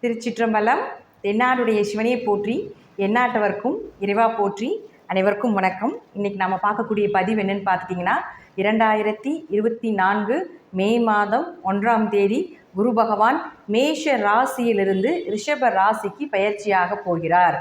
திருச்சிற்றம்பலம். தென்னாடுடைய சிவனையை போற்றி, எந்நாட்டவர்க்கும் இறைவா போற்றி. அனைவருக்கும் வணக்கம். இன்றைக்கி நம்ம பார்க்கக்கூடிய பதிவு என்னென்னு பார்த்துட்டிங்கன்னா, 2024 மே மாதம் 1ஆம் தேதி குரு பகவான் மேஷ ராசியிலிருந்து ரிஷப ராசிக்கு பயிற்சியாக போகிறார்.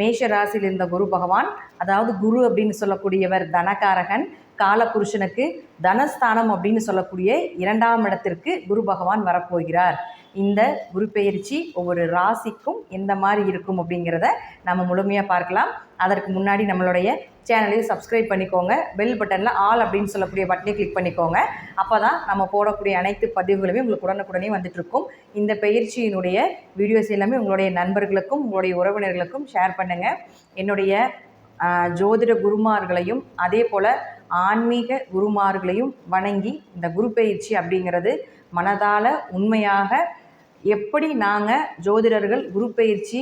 மேஷ ராசியில் இருந்த குரு பகவான், அதாவது குரு அப்படின்னு சொல்லக்கூடியவர் தனகாரகன், காலபுருஷனுக்கு தனஸ்தானம் அப்படின்னு சொல்லக்கூடிய 2ஆம் இடத்திற்கு குரு பகவான் வரப்போகிறார். இந்த குரு பெயர்ச்சி ஒவ்வொரு ராசிக்கும் எந்த மாதிரி இருக்கும் அப்படிங்கிறத நம்ம முழுமையாக பார்க்கலாம். அதற்கு முன்னாடி நம்மளுடைய சேனலையும் சப்ஸ்கிரைப் பண்ணிக்கோங்க. பெல் பட்டனில் ஆல் அப்படின்னு சொல்லக்கூடிய பட்டனை கிளிக் பண்ணிக்கோங்க. அப்போ தான் நம்ம போடக்கூடிய அனைத்து பதிவுகளுமே உங்களுக்கு உடனுக்குடனே வந்துட்டுருக்கும். இந்த பயிற்சியினுடைய வீடியோஸ் எல்லாமே உங்களுடைய நண்பர்களுக்கும் உங்களுடைய உறவினர்களுக்கும் ஷேர் பண்ணுங்கள். என்னுடைய ஜோதிட குருமார்களையும் அதே போல் ஆன்மீக குருமார்களையும் வணங்கி, இந்த குரு பயிற்சி அப்படிங்கிறது மனதால் உண்மையாக எப்படி நாங்கள் ஜோதிடர்கள் குரு பயிற்சி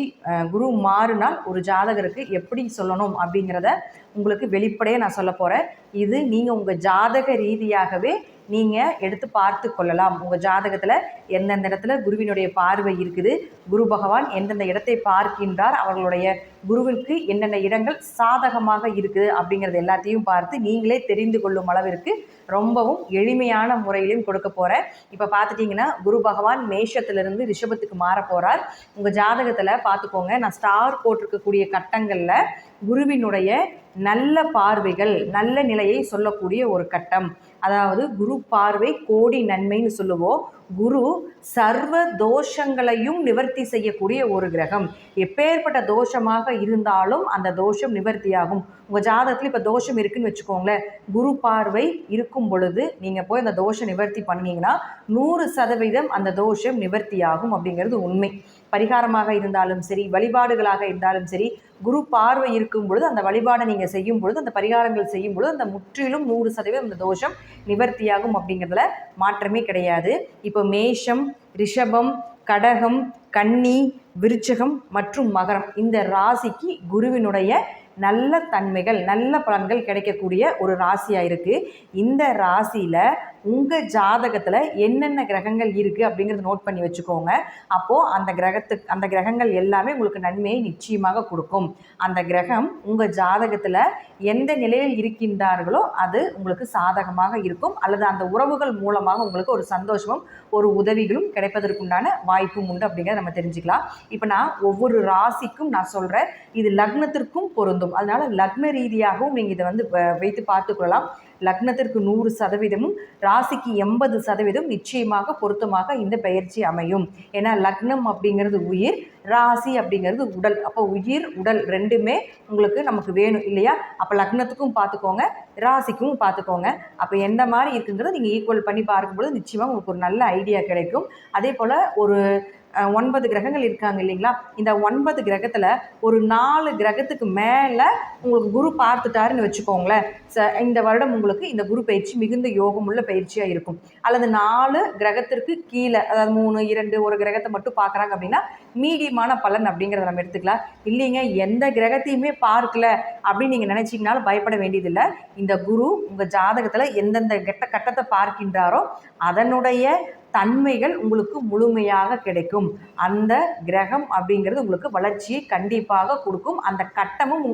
குரு மாறினால் ஒரு ஜாதகருக்கு எப்படி சொல்லணும் அப்படிங்கிறத உங்களுக்கு வெளிப்படையாக நான் சொல்ல போகிறேன். இது நீங்கள் உங்கள் ஜாதக ரீதியாகவே நீங்கள் எடுத்து பார்த்து கொள்ளலாம். உங்கள் ஜாதகத்தில் எந்தெந்த இடத்துல குருவினுடைய பார்வை இருக்குது, குரு பகவான் எந்தெந்த இடத்தை பார்க்கின்றார், அவர்களுடைய குருவிற்கு என்னென்ன இடங்கள் சாதகமாக இருக்குது அப்படிங்கிறது எல்லாத்தையும் பார்த்து நீங்களே தெரிந்து கொள்ளும் அளவிற்கு ரொம்பவும் எளிமையான முறையிலையும் கொடுக்க போகிறேன். இப்போ பார்த்துட்டிங்கன்னா, குரு பகவான் மேஷத்திலிருந்து ரிஷபத்துக்கு மாற போகிறார். உங்கள் ஜாதகத்தில் பார்த்துக்கோங்க, நான் ஸ்டார் போட்டிருக்கக்கூடிய கட்டங்களில் குருவினுடைய நல்ல பார்வைகள், நல்ல நிலையை சொல்லக்கூடிய ஒரு கட்டம். அதாவது குரு பார்வை கோடி நன்மைன்னு சொல்லுவோம். குரு சர்வ தோஷங்களையும் நிவர்த்தி செய்யக்கூடிய ஒரு கிரகம். எப்பேற்பட்ட தோஷமாக இருந்தாலும் அந்த தோஷம் நிவர்த்தியாகும். உங்கள் ஜாதகத்தில் இப்போ தோஷம் இருக்குன்னு வச்சுக்கோங்களேன், குரு பார்வை இருக்கும் பொழுது நீங்கள் போய் அந்த தோஷம் நிவர்த்தி பண்ணிங்கன்னா 100% அந்த தோஷம் நிவர்த்தியாகும் அப்படிங்கிறது உண்மை. பரிகாரமாக இருந்தாலும் சரி, வழிபாடுகளாக இருந்தாலும் சரி, குரு பார்வை இருக்கும் பொழுது அந்த வழிபாடை நீங்கள் செய்யும் பொழுது, அந்த பரிகாரங்கள் செய்யும் பொழுது அந்த முற்றிலும் 100% அந்த தோஷம் நிவர்த்தியாகும் அப்படிங்கிறதுல மாற்றமே கிடையாது. இப்போ மேஷம், ரிஷபம், கடகம், கன்னி, விருச்சகம் மற்றும் மகரம், இந்த ராசிக்கு குருவினுடைய நல்ல தன்மைகள், நல்ல பலன்கள் கிடைக்கக்கூடிய ஒரு ராசியாக இருக்குது. இந்த ராசியில் உங்கள் ஜாதகத்தில் என்னென்ன கிரகங்கள் இருக்குது அப்படிங்கிறத நோட் பண்ணி வச்சுக்கோங்க. அப்போது அந்த கிரகங்கள் எல்லாமே உங்களுக்கு நன்மையை நிச்சயமாக கொடுக்கும். அந்த கிரகம் உங்கள் ஜாதகத்தில் எந்த நிலையில் இருக்கின்றார்களோ அது உங்களுக்கு சாதகமாக இருக்கும், அல்லது அந்த உறவுகள் மூலமாக உங்களுக்கு ஒரு சந்தோஷமும் ஒரு உதவிகளும் கிடைப்பதற்குண்டான வாய்ப்பும் உண்டு அப்படிங்கிறத நம்ம தெரிஞ்சுக்கலாம். இப்போ நான் ஒவ்வொரு ராசிக்கும் நான் சொல்கிறேன், இது லக்னத்திற்கும் பொருந்தும். அதனால் லக்ன ரீதியாகவும் நீங்கள் இதை வைத்து பார்த்துக்கொள்ளலாம். லக்னத்திற்கு 100%, ராசிக்கு 80% நிச்சயமாக பொருத்தமாக இந்த பயிற்சி அமையும். ஏன்னா லக்னம் அப்படிங்கிறது உயிர், ராசி அப்படிங்கிறது உடல். அப்போ உயிர் உடல் ரெண்டுமே நமக்கு வேணும் இல்லையா? அப்போ லக்னத்துக்கும் பார்த்துக்கோங்க, ராசிக்கும் பார்த்துக்கோங்க. அப்போ எந்த மாதிரி இருக்குங்கிறத நீங்கள் ஈக்குவல் பண்ணி பார்க்கும்போது நிச்சயமாக உங்களுக்கு ஒரு நல்ல ஐடியா கிடைக்கும். அதே போல் ஒரு 9 கிரகங்கள் இருக்காங்க இல்லைங்களா? இந்த 9 கிரகத்தில் ஒரு 4 கிரகத்துக்கு மேலே உங்களுக்கு குரு பார்த்துட்டாருன்னு வச்சுக்கோங்களேன். இந்த வருடம் உங்களுக்கு இந்த குரு பயிற்சி மிகுந்த யோகமுள்ள பயிற்சியாக இருக்கும். அல்லது 4 கிரகத்திற்கு கீழே, அதாவது 3, 2 ஒரு கிரகத்தை மட்டும் பார்க்குறாங்க அப்படின்னா மீடியமான பலன் அப்படிங்கிறத நம்ம எடுத்துக்கலாம். இல்லைங்க, எந்த கிரகத்தையுமே பார்க்கல அப்படின்னு நீங்கள் நினச்சிங்கனாலும் பயப்பட வேண்டியதில்லை. இந்த குரு உங்கள் ஜாதகத்தில் எந்தெந்த கட்டத்தை பார்க்கின்றாரோ அதனுடைய தன்மைகள் உங்களுக்கு முழுமையாக கிடைக்கும். அந்த கிரகம் அப்படிங்கிறது உங்களுக்கு வளர்ச்சியை கண்டிப்பாக கொடுக்கும்.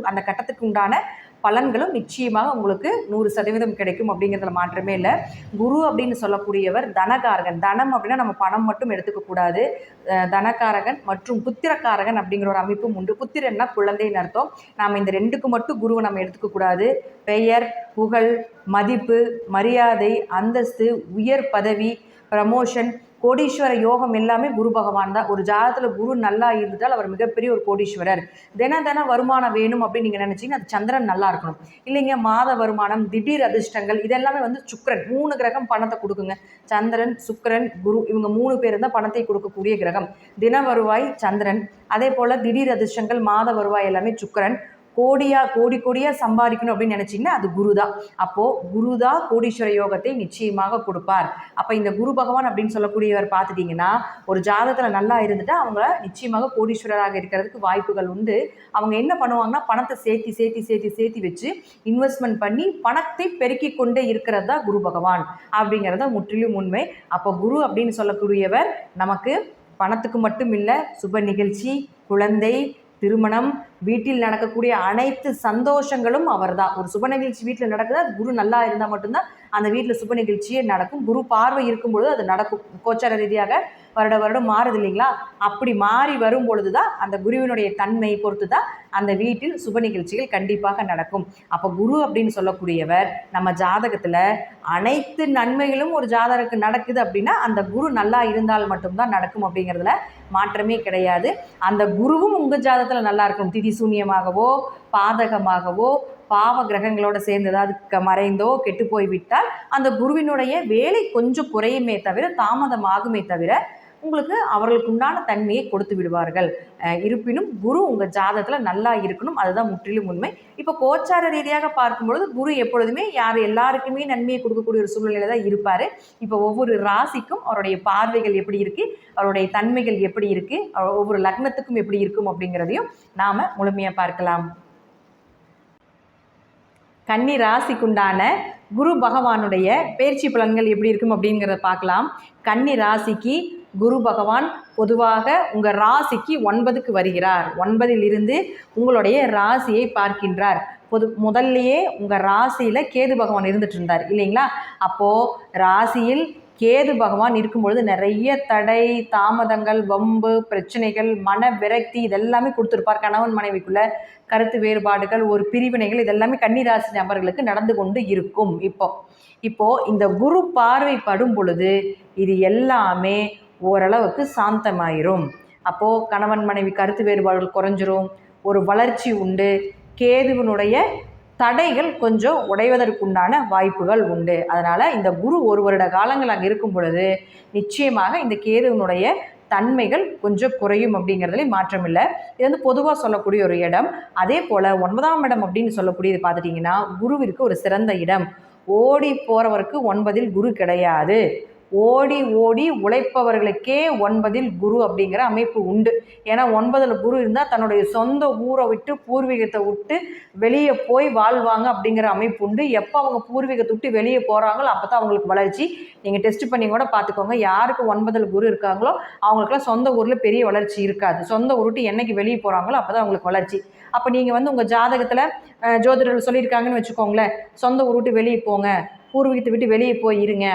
அந்த கட்டத்துக்கு உண்டான பலன்களும் நிச்சயமாக உங்களுக்கு 100% கிடைக்கும் அப்படிங்கிறதுல மாற்றமே இல்லை. குரு அப்படின்னு சொல்லக்கூடியவர் தனகாரகன். தனம் அப்படின்னா நம்ம பணம் மட்டும் எடுத்துக்கக்கூடாது. தனகாரகன் மற்றும் புத்திரக்காரகன் அப்படிங்கிற ஒரு அமைப்பும் உண்டு. புத்திரன்னா குழந்தைன்னு அர்த்தம். நாம் இந்த 2க்கு மட்டும் குருவை நம்ம எடுத்துக்கக்கூடாது. பெயர், புகழ், மதிப்பு, மரியாதை, அந்தஸ்து, உயர் பதவி, ப்ரமோஷன், கோடீஸ்வர யோகம் எல்லாமே குரு பகவான் தான். ஒரு ஜாதகத்தில் குரு நல்லா இருந்துட்டால் அவர் மிகப்பெரிய ஒரு கோடீஸ்வரர். தின வருமானம் வேணும் அப்படின்னு நீங்கள் நினச்சிங்கன்னா அது சந்திரன் நல்லா இருக்கணும். இல்லைங்க, மாத வருமானம், திடீர் அதிர்ஷ்டங்கள், இதெல்லாமே சுக்கிரன். 3 கிரகம் பணத்தை கொடுக்குங்க. சந்திரன், சுக்கிரன், குரு, இவங்க 3 பேர் தான் பணத்தை கொடுக்கக்கூடிய கிரகம். தின வருவாய் சந்திரன், அதே போல் திடீர் அதிர்ஷ்டங்கள், மாத வருவாய் எல்லாமே சுக்கிரன். கோடியாக சம்பாதிக்கணும் அப்படின்னு நினச்சிங்கன்னா அது குரு தான். அப்போது குரு தான் கோடீஸ்வர யோகத்தை நிச்சயமாக கொடுப்பார். அப்போ இந்த குரு பகவான் அப்படின்னு சொல்லக்கூடியவர் பார்த்துட்டிங்கன்னா, ஒரு ஜாதகத்தில் நல்லா இருந்துட்டு அவங்க நிச்சயமாக கோடீஸ்வரராக இருக்கிறதுக்கு வாய்ப்புகள் உண்டு. அவங்க என்ன பண்ணுவாங்கன்னா, பணத்தை சேர்த்தி வச்சு இன்வெஸ்ட்மெண்ட் பண்ணி பணத்தை பெருக்கி கொண்டே இருக்கிறது தான் குரு பகவான் அப்படிங்கிறத முற்றிலும் உண்மை. அப்போ குரு அப்படின்னு சொல்லக்கூடியவர் நமக்கு பணத்துக்கு மட்டும் இல்லை, சுப நிகழ்ச்சி, குழந்தை, திருமணம், வீட்டில் நடக்கக்கூடிய அனைத்து சந்தோஷங்களும் அவர் தான். ஒரு சுப நிகழ்ச்சி வீட்டில் நடக்குது, அது குரு நல்லா இருந்தால் மட்டும்தான் அந்த வீட்டில் சுப நிகழ்ச்சியே நடக்கும். குரு பார்வை இருக்கும்பொழுது அது நடக்கும். கோச்சார ரீதியாக வருடம் மாறுது இல்லைங்களா? அப்படி மாறி வரும் பொழுது தான் அந்த குருவினுடைய தன்மையை பொறுத்து தான் அந்த வீட்டில் சுப நிகழ்ச்சிகள் கண்டிப்பாக நடக்கும். அப்போ குரு அப்படின்னு சொல்லக்கூடியவர் நம்ம ஜாதகத்தில் அனைத்து நன்மைகளும் ஒரு ஜாதகருக்கு நடக்குது அப்படின்னா அந்த குரு நல்லா இருந்தால் மட்டும்தான் நடக்கும் அப்படிங்கிறதுல மாற்றமே கிடையாது. அந்த குருவும் உங்கள் ஜாதகத்தில் நல்லா இருக்கணும். திதி சூன்யமாகவோ பாதகமாகவோ பாவ கிரகங்களோட சேர்ந்து ஏதாவது மறைந்தோ கெட்டு போய்விட்டால் அந்த குருவினுடைய வேலை கொஞ்சம் குறையுமே தவிர, தாமதமாகுமே தவிர, உங்களுக்கு அவர்களுக்கு உண்டான தன்மையை கொடுத்து விடுவார்கள். இருப்பினும் குரு உங்கள் ஜாதகத்தில் நல்லா இருக்கணும், அதுதான் முற்றிலும் உண்மை. இப்போ கோச்சார ரீதியாக பார்க்கும்பொழுது குரு எப்பொழுதுமே எல்லாருக்குமே நன்மையை கொடுக்கக்கூடிய ஒரு சூழ்நிலையில தான் இருப்பார். இப்போ ஒவ்வொரு ராசிக்கும் அவருடைய பார்வைகள் எப்படி இருக்குது, அவருடைய தன்மைகள் எப்படி இருக்குது, ஒவ்வொரு லக்னத்துக்கும் எப்படி இருக்கும் அப்படிங்கிறதையும் நாம் முழுமையாக பார்க்கலாம். கன்னி ராசிக்குண்டான குரு பகவானுடைய பயிற்சி பலன்கள் எப்படி இருக்கும் அப்படிங்கிறத பார்க்கலாம். கன்னி ராசிக்கு குரு பகவான் பொதுவாக உங்கள் ராசிக்கு 9க்கு வருகிறார். 9ல் இருந்து உங்களுடைய ராசியை பார்க்கின்றார். முதல்லையே உங்கள் ராசியில் கேது பகவான் இருந்துட்டு இருந்தார் இல்லைங்களா? அப்போது ராசியில் கேது பகவான் இருக்கும்பொழுது நிறைய தடை, தாமதங்கள், வம்பு, பிரச்சனைகள், மன விரக்தி இதெல்லாமே கொடுத்துருப்பார். கணவன் மனைவிக்குள்ள கருத்து வேறுபாடுகள், ஒரு பிரிவினைகள் இதெல்லாமே கன்னிராசி நபர்களுக்கு நடந்து கொண்டு இருக்கும். இப்போ இந்த குரு பார்வை படும் பொழுது இது எல்லாமே ஓரளவுக்கு சாந்தமாயிரும். அப்போது கணவன் மனைவி கருத்து வேறுபாடுகள் குறைஞ்சிரும், ஒரு வளர்ச்சி உண்டு. கேதுவினுடைய தடைகள் கொஞ்சம் உடைவதற்குண்டான வாய்ப்புகள் உண்டு. அதனால் இந்த குரு ஒரு வருட காலங்கள் அங்கே இருக்கும் பொழுது நிச்சயமாக இந்த கேதுவினுடைய தன்மைகள் கொஞ்சம் குறையும் அப்படிங்கிறதுல மாற்றம் இல்லை. இது வந்து பொதுவாக சொல்லக்கூடிய ஒரு இடம். அதே போல் 9ஆம் இடம் அப்படின்னு சொல்லக்கூடியது பார்த்துட்டிங்கன்னா குருவிற்கு ஒரு சிறந்த இடம். ஓடி போகிறவருக்கு 9ல் குரு கிடையாது. ஓடி ஓடி உழைப்பவர்களுக்கே 9ல் குரு அப்படிங்கிற அமைப்பு உண்டு. ஏன்னா 9ல் குரு இருந்தால் தன்னுடைய சொந்த ஊரை விட்டு பூர்வீகத்தை விட்டு வெளியே போய் வாழ்வாங்க அப்படிங்கிற அமைப்பு உண்டு. எப்போ அவங்க பூர்வீகத்தை விட்டு வெளியே போகிறாங்களோ அப்போ தான் அவங்களுக்கு வளர்ச்சி. நீங்கள் டெஸ்ட் பண்ணி கூட பார்த்துக்கோங்க, யாருக்கு 9ல் குரு இருக்காங்களோ அவங்களுக்குலாம் சொந்த ஊரில் பெரிய வளர்ச்சி இருக்காது. சொந்த ஊர் விட்டு என்னைக்கு வெளியே போகிறாங்களோ அப்போ தான் அவங்களுக்கு வளர்ச்சி. அப்போ நீங்கள் வந்து உங்கள் ஜாதகத்தில் ஜோதிடர்கள் சொல்லியிருக்காங்கன்னு வச்சுக்கோங்களேன், சொந்த ஊர் விட்டு வெளியே போங்க, பூர்வீகத்தை விட்டு வெளியே போய் இருங்க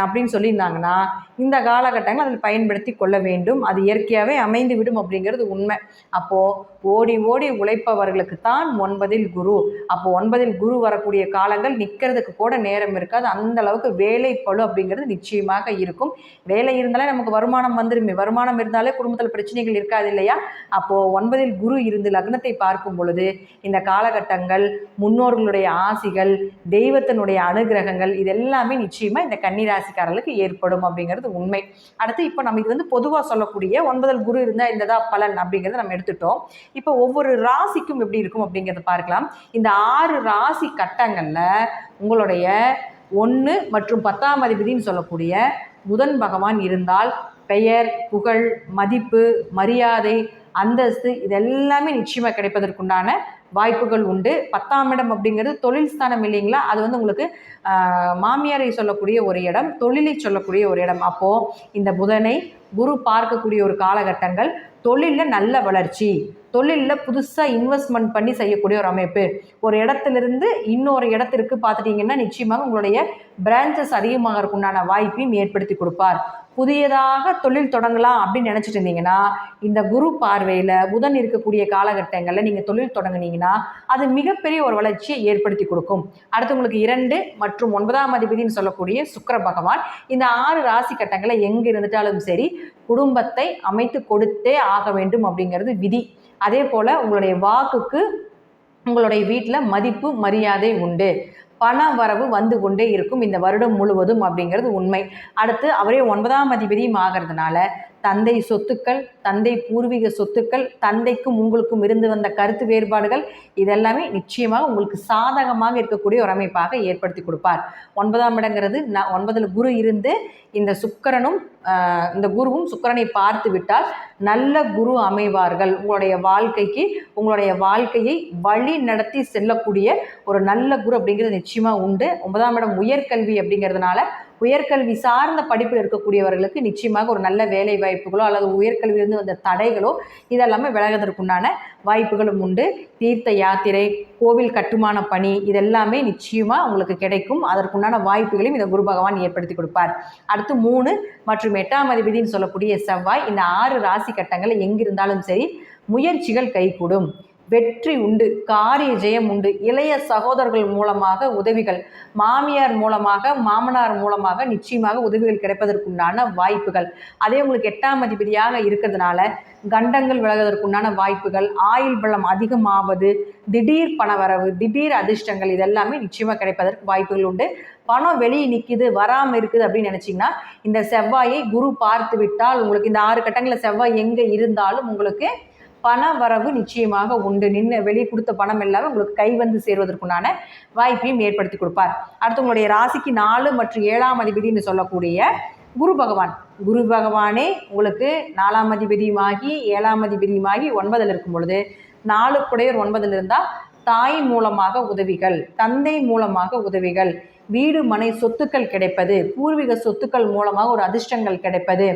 அப்படின்னு சொல்லியிருந்தாங்கன்னா இந்த காலகட்டங்கள் அதில் பயன்படுத்தி கொள்ள வேண்டும். அது இயற்கையாகவே அமைந்து விடும் அப்படிங்கிறது உண்மை. அப்போது ஓடி ஓடி உழைப்பவர்களுக்கு தான் 9ல் குரு. அப்போ 9ல் குரு வரக்கூடிய காலங்கள் நிற்கிறதுக்கு கூட நேரம் இருக்காது. அந்த அளவுக்கு வேலை பளு அப்படிங்கிறது நிச்சயமாக இருக்கும். வேலை இருந்தாலே நமக்கு வருமானம் வந்துருமே, வருமானம் இருந்தாலே குடும்பத்தில் பிரச்சனைகள் இருக்காது இல்லையா? அப்போது 9ல் குரு இருந்து லக்னத்தை பார்க்கும் பொழுது இந்த காலகட்டங்கள் முன்னோர்களுடைய ஆசிகள், தெய்வத்தினுடைய அனுகிரகங்கள் இதெல்லாமே நிச்சயமாக இந்த கன்னிராசிக்காரர்களுக்கு ஏற்படும் அப்படிங்கிறது உண்மை. அடுத்து இப்போ நம்ம இது வந்து பொதுவாக சொல்லக்கூடிய 9ல் குரு இருந்தால் இந்ததா பலன் அப்படிங்கிறத நம்ம எடுத்துட்டோம். இப்போ ஒவ்வொரு ராசிக்கும் எப்படி இருக்கும் அப்படிங்கிறத பார்க்கலாம். இந்த 6 ராசி கட்டங்களில் உங்களுடைய 1 மற்றும் 10ஆம் அதிபதினு சொல்லக்கூடிய புதன் பகவான் இருந்தால் பெயர், புகழ், மதிப்பு, மரியாதை, அந்தஸ்து இதெல்லாமே நிச்சயமாக கிடைப்பதற்குண்டான வாய்ப்புகள் உண்டு. 10ஆம் இடம் அப்படிங்கிறது தொழில் ஸ்தானம் இல்லைங்களா? அது வந்து உங்களுக்கு மாமியாரை சொல்லக்கூடிய ஒரு இடம், தொழிலை சொல்லக்கூடிய ஒரு இடம். அப்போது இந்த புதனை குரு பார்க்கக்கூடிய ஒரு காலகட்டங்கள், தொழிலில் நல்ல வளர்ச்சி, தொழிலில் புதுசாக இன்வெஸ்ட்மெண்ட் பண்ணி செய்யக்கூடிய ஒரு அமைப்பு. ஒரு இடத்துலேருந்து இன்னொரு இடத்திற்கு பார்த்துட்டிங்கன்னா நிச்சயமாக உங்களுடைய பிரான்ச்சஸ் அதிகமாகறதுக்குண்டான வாய்ப்பையும் ஏற்படுத்தி கொடுப்பார். புதியதாக தொழில் தொடங்கலாம் அப்படின்னு நினச்சிட்டு இருந்தீங்கன்னா இந்த குரு பார்வையில் புதன் இருக்கக்கூடிய காலகட்டங்களில் நீங்கள் தொழில் தொடங்குனீங்கன்னா அது மிகப்பெரிய ஒரு வளர்ச்சியை ஏற்படுத்தி கொடுக்கும். அடுத்து உங்களுக்கு 2 மற்றும் 9ஆம் அதிபதினு சொல்லக்கூடிய சுக்கிர பகவான் இந்த 6 ராசி கட்டங்களை எங்கே இருந்துட்டாலும் சரி குடும்பத்தை அமைத்து கொடுத்தே ஆக வேண்டும் அப்படிங்கிறது விதி. அதே போல் உங்களுடைய வாக்குக்கு உங்களுடைய வீட்டில் மதிப்பு மரியாதை உண்டு. பண வரவு வந்து கொண்டே இருக்கும் இந்த வருடம் முழுவதும் அப்படிங்கிறது உண்மை. அடுத்து அவரே 9ஆம் அதிபதியும் ஆகிறதுனால தந்தை சொத்துக்கள், தந்தை பூர்வீக சொத்துக்கள், தந்தைக்கும் உங்களுக்கும் இருந்து வந்த கருத்து வேறுபாடுகள் இதெல்லாமே நிச்சயமாக உங்களுக்கு சாதகமாக இருக்கக்கூடிய ஒரு அமைப்பாக ஏற்படுத்தி கொடுப்பார். 9ஆம் இடங்கிறது 9ல் குரு இருந்து இந்த சுக்கிரனும் இந்த குருவும் சுக்கிரனை பார்த்து விட்டால் நல்ல குரு அமைவார்கள். உங்களுடைய வாழ்க்கையை வழி நடத்தி செல்லக்கூடிய ஒரு நல்ல குரு அப்படிங்கிறது நிச்சயமாக உண்டு. 9ஆம் இடம் உயர்கல்வி அப்படிங்கிறதுனால உயர்கல்வி சார்ந்த படிப்பில் இருக்கக்கூடியவர்களுக்கு நிச்சயமாக ஒரு நல்ல வேலை வாய்ப்புகளோ அல்லது உயர்கல்வியிலிருந்து வந்த தடைகளோ இதெல்லாமே விலகுவதற்குண்டான வாய்ப்புகளும் உண்டு. தீர்த்த யாத்திரை, கோவில் கட்டுமான பணி இதெல்லாமே நிச்சயமாக உங்களுக்கு கிடைக்கும். அதற்குண்டான வாய்ப்புகளையும் இந்த குரு பகவான் ஏற்படுத்தி கொடுப்பார். அடுத்து 3 மற்றும் 8ஆம் அதிபதினு சொல்லக்கூடிய செவ்வாய் இந்த 6 ராசி கட்டங்கள் எங்கிருந்தாலும் சரி முயற்சிகள் கைகூடும், வெற்றி உண்டு, காரிய ஜெயம் உண்டு. இளைய சகோதரர்கள் மூலமாக உதவிகள், மாமியார் மூலமாக மாமனார் மூலமாக நிச்சயமாக உதவிகள் கிடைப்பதற்குண்டான வாய்ப்புகள். அதே உங்களுக்கு 8ஆம் அதிபதியாக இருக்கிறதுனால கண்டங்கள் விலகுவதற்குண்டான வாய்ப்புகள், ஆயுள் பலம் அதிகமாவது, திடீர் பணவரவு, திடீர் அதிர்ஷ்டங்கள் இதெல்லாமே நிச்சயமாக கிடைப்பதற்கு வாய்ப்புகள் உண்டு. பணம் வெளியே நிற்கிது வராமல் இருக்குது அப்படின்னு நினச்சிங்கன்னா இந்த செவ்வாயை குரு பார்த்து விட்டால் உங்களுக்கு இந்த 6 கட்டங்களில் செவ்வாய் எங்கே இருந்தாலும் உங்களுக்கு பண வரவு நிச்சயமாக உண்டு. வெளியே கொடுத்த பணம் எல்லாமே உங்களுக்கு கை வந்து சேருவதற்குண்டான வாய்ப்பையும் ஏற்படுத்தி கொடுப்பார். அடுத்து உங்களுடைய ராசிக்கு 4 மற்றும் 7ஆம் அதிபதினு சொல்லக்கூடிய குரு பகவான், குரு பகவானே உங்களுக்கு 4ஆம் அதிபதியுமாகி 7ஆம் அதிபதியுமாகி 9ல் இருக்கும் பொழுது 4 குடையர் 9ல் இருந்தால் தாய் மூலமாக உதவிகள், தந்தை மூலமாக உதவிகள், வீடு மனை சொத்துக்கள் கிடைப்பது, பூர்வீக சொத்துக்கள் மூலமாக ஒரு அதிர்ஷ்டங்கள் கிடைப்பது,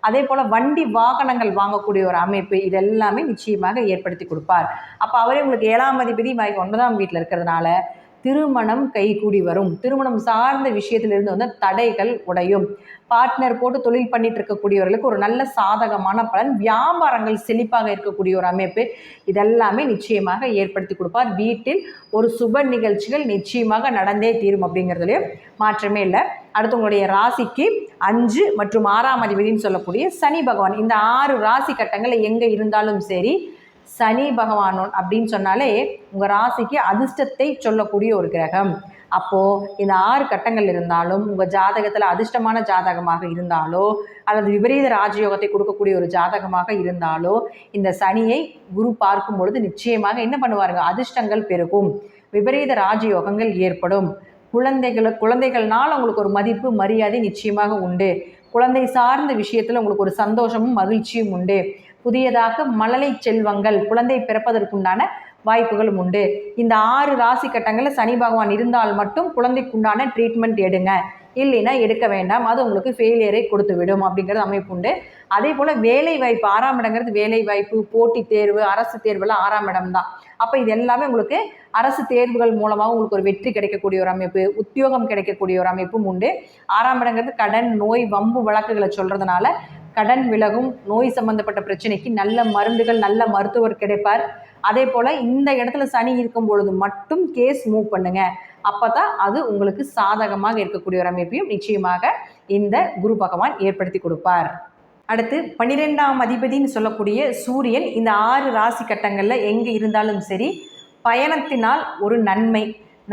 அதே போல் வண்டி வாகனங்கள் வாங்கக்கூடிய ஒரு அமைப்பு இதெல்லாமே நிச்சயமாக ஏற்படுத்தி கொடுப்பார். அப்போ அவரே உங்களுக்கு 7ஆம் அதிபதி 9ஆம் வீட்டில் இருக்கிறதுனால திருமணம் கைகூடி வரும். திருமணம் சார்ந்த விஷயத்திலிருந்து வந்து தடைகள் உடையும். பார்ட்னர் போட்டு தொழில் பண்ணிட்டு இருக்கக்கூடியவர்களுக்கு ஒரு நல்ல சாதகமான பலன், வியாபாரங்கள் செழிப்பாக இருக்கக்கூடிய ஒரு அமைப்பு இதெல்லாமே நிச்சயமாக ஏற்படுத்தி கொடுப்பார். வீட்டில் ஒரு சுப நிகழ்ச்சிகள் நிச்சயமாக நடந்தே தீரும் அப்படிங்கிறதுலையும் மாற்றமே இல்லை. அடுத்து உங்களுடைய ராசிக்கு 5 மற்றும் 6ஆம் அதிபதினு சொல்லக்கூடிய சனி பகவான் இந்த 6 ராசி கட்டங்களில் எங்கே இருந்தாலும் சரி சனி பகவான் அப்படின்னு சொன்னாலே உங்கள் ராசிக்கு அதிர்ஷ்டத்தை சொல்லக்கூடிய ஒரு கிரகம். அப்போது இந்த 6 கட்டங்கள் இருந்தாலும் உங்கள் ஜாதகத்தில் அதிர்ஷ்டமான ஜாதகமாக இருந்தாலோ அல்லது விபரீத ராஜயோகத்தை கொடுக்கக்கூடிய ஒரு ஜாதகமாக இருந்தாலோ இந்த சனியை குரு பார்க்கும் பொழுது நிச்சயமாக என்ன பண்ணுவாருங்க, அதிர்ஷ்டங்கள் பெருகும், விபரீத ராஜயோகங்கள் ஏற்படும். குழந்தைகள்னால் உங்களுக்கு ஒரு மதிப்பு மரியாதை நிச்சயமாக உண்டு. குழந்தை சார்ந்த விஷயத்தில் உங்களுக்கு ஒரு சந்தோஷமும் மகிழ்ச்சியும் உண்டு. புதியதாக மழலை செல்வங்கள், குழந்தை பிறப்பதற்குண்டான வாய்ப்புகளும் உண்டு. இந்த 6 ராசி கட்டங்களில் சனி பகவான் இருந்தால் மட்டும் குழந்தைக்குண்டான ட்ரீட்மெண்ட் எடுங்க, இல்லைன்னா எடுக்க வேண்டாம், அது உங்களுக்கு ஃபெயிலியரை கொடுத்து விடும் அப்படிங்கிறது அமைப்பு உண்டு. அதே போல் வேலை வாய்ப்பு 6ஆம் இடங்கிறது வேலை வாய்ப்பு, போட்டித் தேர்வு, அரசு தேர்வுலாம் 6ஆம் இடம் தான். அப்போ இது எல்லாமே உங்களுக்கு அரசு தேர்வுகள் மூலமாக உங்களுக்கு ஒரு வெற்றி கிடைக்கக்கூடிய ஒரு அமைப்பு, உத்தியோகம் கிடைக்கக்கூடிய ஒரு அமைப்பும் உண்டு. 6ஆம் இடங்கிறது கடன், நோய், வம்பு வழக்குகளை சொல்கிறதுனால கடன் விலகும், நோய் சம்பந்தப்பட்ட பிரச்சனைக்கு நல்ல மருந்துகள், நல்ல மருத்துவர் கிடைப்பார். அதே போல் இந்த இடத்துல சனி இருக்கும் பொழுது மட்டும் கேஸ் மூவ் பண்ணுங்க, அப்போ தான் அது உங்களுக்கு சாதகமாக இருக்கக்கூடிய ஒரு அமைப்பையும் நிச்சயமாக இந்த குரு பகவான் ஏற்படுத்தி கொடுப்பார். அடுத்து 12ஆம் அதிபதினு சொல்லக்கூடிய சூரியன் இந்த 6 ராசி கட்டங்களில் எங்கே இருந்தாலும் சரி பயணத்தினால் ஒரு நன்மை,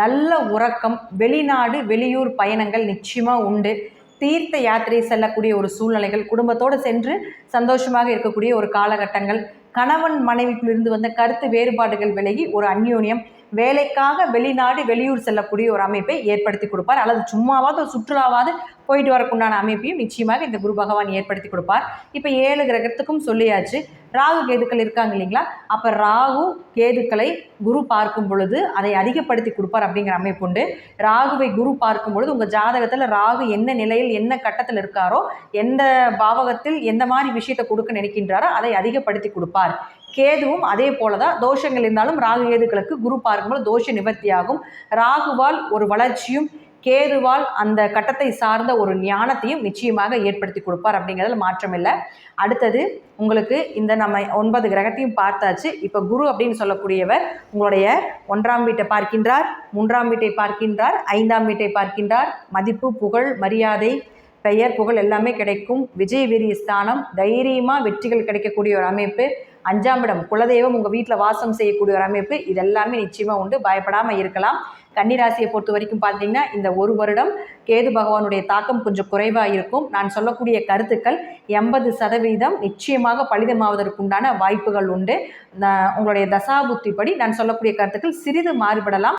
நல்ல உறக்கம், வெளிநாடு வெளியூர் பயணங்கள் நிச்சயமாக உண்டு. தீர்த்த யாத்திரை செல்லக்கூடிய ஒரு சூழ்நிலைகள், குடும்பத்தோடு சென்று சந்தோஷமாக இருக்கக்கூடிய ஒரு காலகட்டங்கள், கணவன் மனைவிக்குள்ளிருந்து வந்த கருத்து வேறுபாடுகள் விலகி ஒரு அந்யோன்யம், வேலைக்காக வெளிநாடு வெளியூர் செல்லக்கூடிய ஒரு அமைப்பை ஏற்படுத்தி கொடுப்பார். அல்லது சும்மாவாவது ஒரு சுற்றுலாவாவது போயிட்டு வரக்குண்டான அமைப்பையும் நிச்சயமாக இந்த குரு பகவான் ஏற்படுத்தி கொடுப்பார். இப்போ 7 கிரகத்துக்கும் சொல்லியாச்சு. ராகு கேதுக்கள் இருக்காங்க இல்லைங்களா, அப்போ ராகு கேதுக்களை குரு பார்க்கும் பொழுது அதை அதிகப்படுத்தி கொடுப்பார் அப்படிங்கிற அமைப்பு உண்டு. ராகுவை குரு பார்க்கும் பொழுது உங்கள் ஜாதகத்தில் ராகு என்ன நிலையில் என்ன கட்டத்தில் இருக்காரோ, எந்த பாவகத்தில் எந்த மாதிரி விஷயத்தை கொடுக்க நினைக்கின்றாரோ அதை அதிகப்படுத்தி கொடுப்பார். கேதுவும் அதே போல தான், தோஷங்கள் இருந்தாலும் ராகு கேதுக்களுக்கு குரு பார்க்கும்போது தோஷ நிவர்த்தியாகும். ராகுவால் ஒரு வளர்ச்சியும், கேதுவால் அந்த கட்டத்தை சார்ந்த ஒரு ஞானத்தையும் நிச்சயமாக ஏற்படுத்தி கொடுப்பார் அப்படிங்கிறதுல மாற்றம் இல்லை. அடுத்தது உங்களுக்கு இந்த நம்ம 9 கிரகத்தையும் பார்த்தாச்சு. இப்போ குரு அப்படின்னு சொல்லக்கூடியவர் உங்களுடைய 1ஆம் வீட்டை பார்க்கின்றார், 3ஆம் வீட்டை பார்க்கின்றார், 5ஆம் வீட்டை பார்க்கின்றார். மதிப்பு, புகழ், மரியாதை, பெயர், புகழ் எல்லாமே கிடைக்கும். விஜய வீரிய ஸ்தானம், தைரியமாக வெற்றிகள் கிடைக்கக்கூடிய ஒரு அமைப்பு. 5ஆம் இடம் குலதெய்வம் உங்கள் வீட்டில் வாசம் செய்யக்கூடிய ஒரு அமைப்பு, இதெல்லாமே நிச்சயமாக உண்டு, பயப்படாமல் இருக்கலாம். கன்னிராசியை பொறுத்த வரைக்கும் பார்த்தீங்கன்னா இந்த 1 வருடம் கேது பகவானுடைய தாக்கம் கொஞ்சம் குறைவாக இருக்கும். நான் சொல்லக்கூடிய கருத்துக்கள் 80% நிச்சயமாக பலிதமாவதற்குண்டான வாய்ப்புகள் உண்டு. உங்களுடைய தசாபுத்திப்படி நான் சொல்லக்கூடிய கருத்துக்கள் சிறிது மாறுபடலாம்.